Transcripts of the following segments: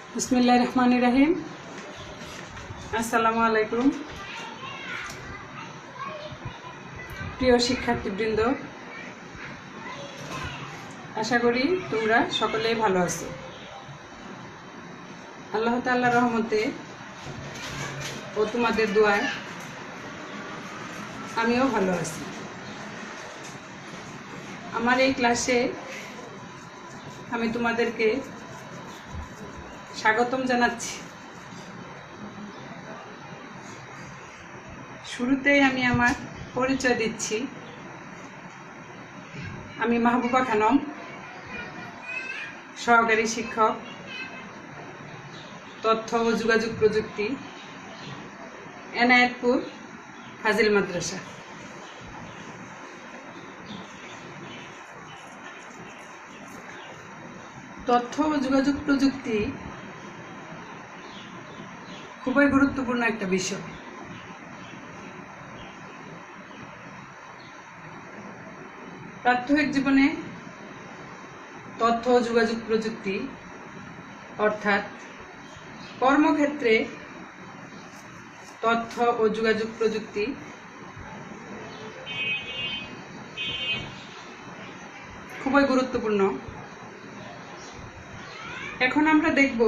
बिस्मिल्लाहिर रहमानिर रहीम। আসসালামু আলাইকুম। প্রিয় শিক্ষার্থীবৃন্দ, আশা করি তোমরা সকলেই ভালো আছো। আল্লাহ তাআলার রহমতে ও তোমাদের দোয়ায় আমিও ভালো আছি। আমার এই ক্লাসে আমি তোমাদেরকে স্বাগতম জানাচ্ছি। শুরুতেই আমি আমার পরিচয় দিচ্ছি। আমি মাহবুবা খানম, সহকারী শিক্ষক, তথ্য ও যোগাযোগ প্রযুক্তি, এনায়েতপুর ফাজিল মাদ্রাসা। তথ্য ও যোগাযোগ প্রযুক্তি খুবই গুরুত্বপূর্ণ একটা বিষয়। প্রাত্যহিক জীবনে তথ্য ও যোগাযোগ প্রযুক্তি অর্থাৎ কর্মক্ষেত্রে তথ্য ও যোগাযোগ প্রযুক্তি খুবই গুরুত্বপূর্ণ। এখন আমরা দেখব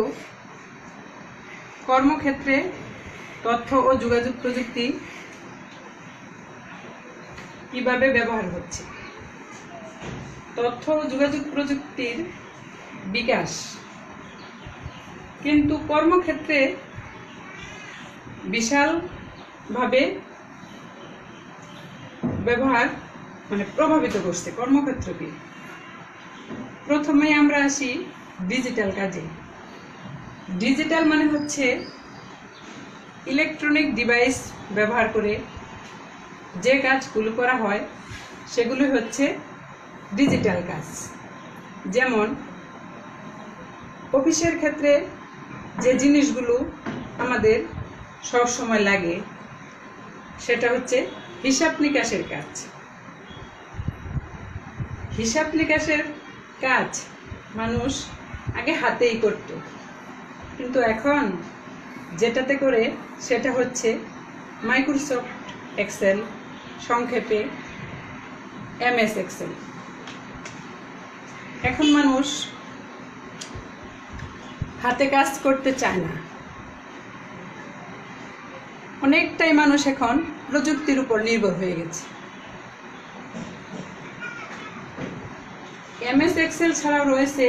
কর্মক্ষেত্রে তথ্য ও যোগাযোগ প্রযুক্তি কিভাবে ব্যবহার হচ্ছে। তথ্য ও যোগাযোগ প্রযুক্তির বিকাশ কিন্তু কর্মক্ষেত্রে বিশালভাবে ব্যবহার প্রভাবিত করছে কর্মক্ষেত্রকে। প্রথমে আমরা আসি ডিজিটাল কাজে। ডিজিটাল মানে হচ্ছে ইলেকট্রনিক ডিভাইস ব্যবহার করে যে কাজগুলো করা হয় সেগুলো হচ্ছে ডিজিটাল কাজ। যেমন অফিসের ক্ষেত্রে যে জিনিসগুলো আমাদের সব সময় লাগে সেটা হচ্ছে হিসাব নিকাশের কাজ। হিসাব নিকাশের কাজ মানুষ আগে হাতেই করত, কিন্তু এখন যেটাতে করে সেটা হচ্ছে মাইক্রোসফট এক্সেল, সংক্ষেপে MS এক্সেল। এখন মানুষ হাতে কাজ করতে চায় না। অনেকটাই মানুষ এখন প্রযুক্তির উপর নির্ভর হয়ে গেছে। MS এক্সেল ছাড়াও রয়েছে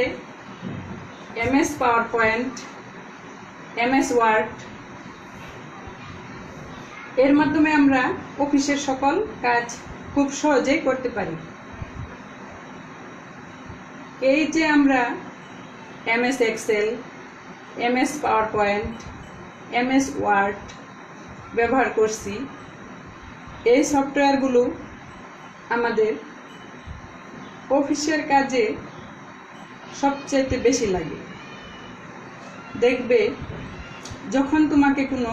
MS PowerPoint, MS Word. এর মাধ্যমে আমরা অফিসের সকল কাজ খুব সহজেই করতে পারি। এই যে আমরা MS Excel, MS PowerPoint, MS Word ব্যবহার করছি, এই সফটওয়্যারগুলো আমাদের অফিসের কাজে সবচেয়ে বেশি লাগে। দেখবে যখন তোমাকে কোনো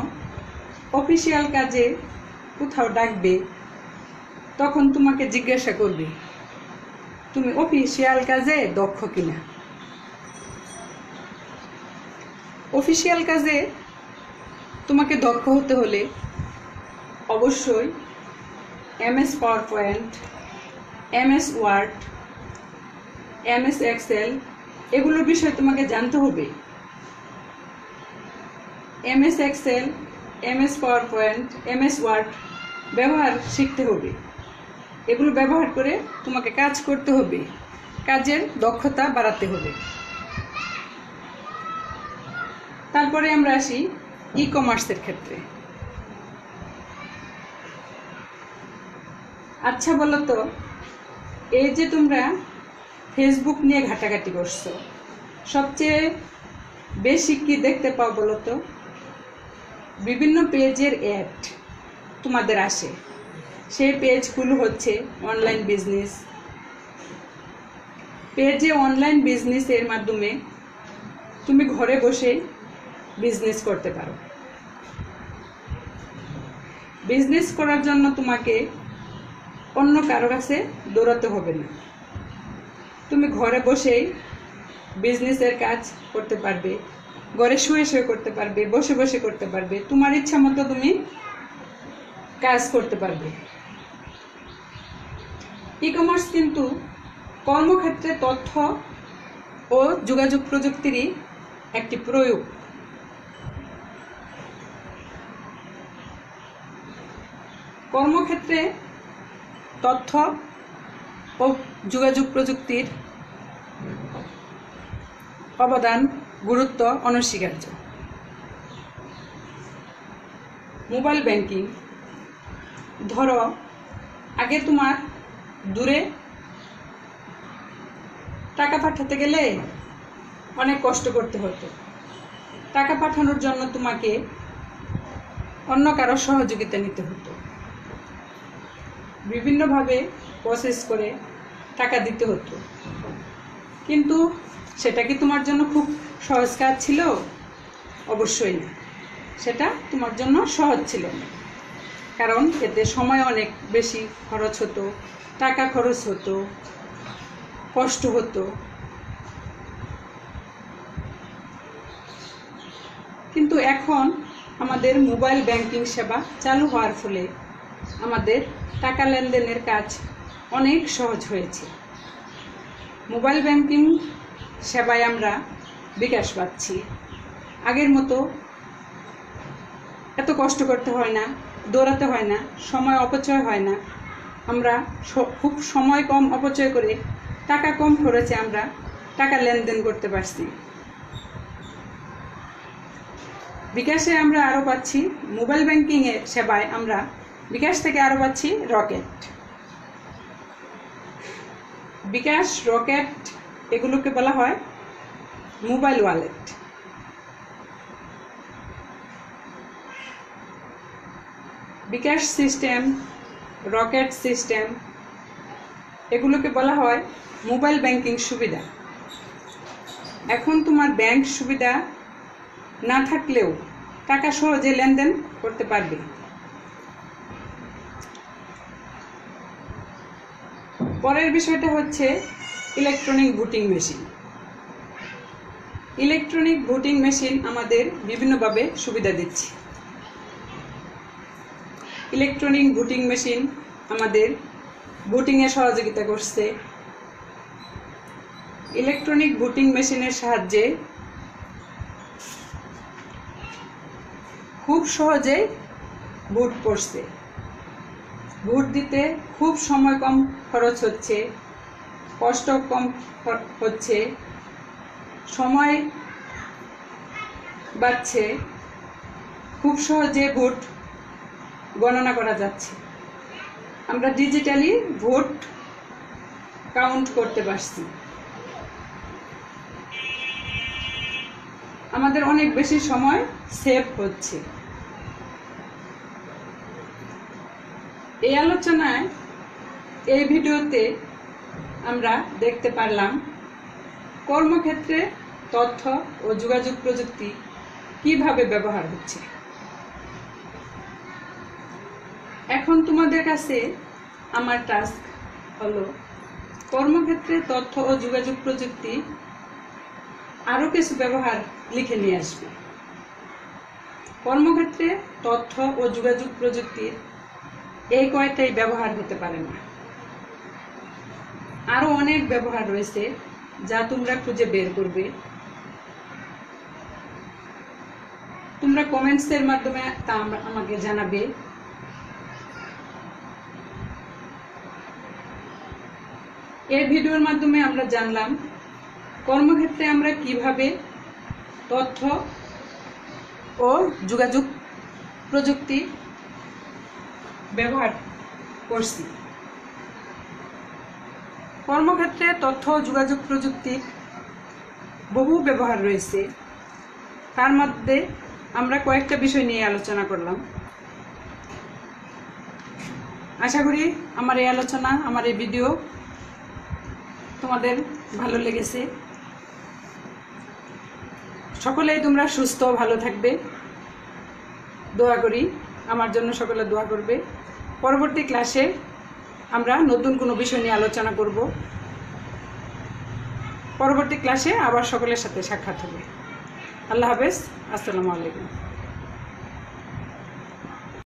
অফিসিয়াল কাজে কোথাও ডাকবে তখন তোমাকে জিজ্ঞাসা করবে তুমি অফিসিয়াল কাজে দক্ষ কিনা। অফিসিয়াল কাজে তোমাকে দক্ষ হতে হলে অবশ্যই MS PowerPoint, MS Word, MS Excel এগুলোর বিষয়ে তোমাকে জানতে হবে। MS Excel, MS PowerPoint, MS Word ব্যবহার শিখতে হবে। এগুলো ব্যবহার করে তোমাকে কাজ করতে হবে, কাজের দক্ষতা বাড়াতে হবে। তারপরে আমরা আসি ই-কমার্সের ক্ষেত্রে। আচ্ছা বলো তো, এই যে তোমরা ফেসবুক নিয়ে ঘাটাঘাটি করছো, সবচেয়ে বেশি কি দেখতে পাও বলো তো? বিভিন্ন পেজের অ্যাড তোমাদের আসে। সেই পেজগুলো হচ্ছে অনলাইন বিজনেস। পেজে অনলাইন বিজনেসের মাধ্যমে তুমি ঘরে বসে বিজনেস করতে পারো। বিজনেস করার জন্য তোমাকে অন্য কারো কাছে দৌড়াতে হবে না। তুমি ঘরে বসেই বিজনেসের কাজ করতে পারবে। ঘরে শুয়ে শুয়ে করতে পারবে, বসে বসে করতে পারবে, তোমার ইচ্ছা মতো তুমি কাজ করতে পারবে। ই কমার্স কিন্তু কর্মক্ষেত্রে তথ্য ও যোগাযোগ প্রযুক্তিরই একটি প্রয়োগ। কর্মক্ষেত্রে তথ্য ও যোগাযোগ প্রযুক্তির অবদান গুরুত্ব অনস্বীকার্য। মোবাইল ব্যাংকিং, ধরো আগে তোমার দূরে টাকা পাঠাতে গেলে অনেক কষ্ট করতে হতো। টাকা পাঠানোর জন্য তোমাকে অন্য কারো সহযোগিতা নিতে হতো, বিভিন্নভাবে প্রসেস করে টাকা দিতে হতো। কিন্তু সেটা কি তোমার জন্য খুব সহজ কাজ ছিল? অবশ্যই না, সেটা তোমার জন্য সহজ ছিল না, কারণ এতে সময় অনেক বেশি খরচ হতো, টাকা খরচ হতো, কষ্ট হতো। কিন্তু এখন আমাদের মোবাইল ব্যাংকিং সেবা চালু হওয়ার ফলে আমাদের টাকা লেনদেনের কাজ অনেক সহজ হয়েছে। মোবাইল ব্যাংকিং সেবায় আমরা বিকাশ পাচ্ছি। আগের মতো এত কষ্ট করতে হয় না, দৌড়াতে হয় না, সময় অপচয় হয় না। আমরা খুব সময় কম অপচয় করে টাকা কম খরচে আমরা টাকা লেনদেন করতে পারছি। বিকাশে আমরা আরও পাচ্ছি, মোবাইল ব্যাংকিংয়ের সেবায় আমরা বিকাশ থেকে আরও পাচ্ছি রকেট। বিকাশ, রকেট এগুলোকে বলা হয় মোবাইল ওয়ালেট। বিকাশ সিস্টেম, রকেট সিস্টেম এগুলোকে বলা হয় মোবাইল ব্যাংকিং সুবিধা। এখন তোমার ব্যাংক সুবিধা না থাকলেও টাকা সহজে লেনদেন করতে পারবে। পরের বিষয়টা হচ্ছে electronic voting machine. Electronic voting machine আমাদের বিভিন্নভাবে সুবিধা দিচ্ছে। ইলেকট্রনিক ভোটিং মেশিন আমাদের ভোটিংয়ে সহযোগিতা করছে। ইলেকট্রনিক ভোটিং মেশিনের সাহায্যে খুব সহজে ভোট পড়ছে। ভোট দিতে খুব সময় কম খরচ হচ্ছে, কষ্ট কম হচ্ছে, সময় বাড়ছে, খুব সহজে ভোট গণনা করা যাচ্ছে। আমরা ডিজিটালি ভোট কাউন্ট করতে পারছি। আমাদের অনেক বেশি সময় সেভ হচ্ছে। এই আলোচনায়, এই ভিডিওতে আমরা দেখতে পারলাম কর্মক্ষেত্রে তথ্য ও যোগাযোগ প্রযুক্তি কিভাবে ব্যবহার হচ্ছে। এখন তোমাদের কাছে আমার টাস্ক হলো কর্মক্ষেত্রে তথ্য ও যোগাযোগ প্রযুক্তি আরও কিছু ব্যবহার লিখে নিয়ে আসবে। কর্মক্ষেত্রে তথ্য ও যোগাযোগ প্রযুক্তির এই কয়টাই ব্যবহার হতে পারে না, আরো অনেক ব্যবহার রয়েছে যা তোমরা খুঁজে বের করবে। তোমরা কমেন্টসের মাধ্যমে তা আমাকে জানাবে। এই ভিডিওর মাধ্যমে আমরা জানলাম কর্মক্ষেত্রে আমরা কিভাবে তথ্য ও যোগাযোগ প্রযুক্তি ব্যবহার করছি। কর্মক্ষেত্রে তথ্য ও যোগাযোগ প্রযুক্তির বহু ব্যবহার রয়েছে, তার মধ্যে আমরা কয়েকটা বিষয় নিয়ে আলোচনা করলাম। আশা করি আমার এই আলোচনা, আমার এই ভিডিও তোমাদের ভালো লেগেছে। সকলেই তোমরা সুস্থ ভালো থাকবে, দোয়া করি আমার জন্য সকলে দোয়া করবে। পরবর্তী ক্লাসে আমরা নতুন কোনো বিষয় নিয়ে আলোচনা করব। পরবর্তী ক্লাসে আবার সকলের সাথে সাক্ষাৎ হবে। আল্লাহ হাফেজ, আসসালামু আলাইকুম।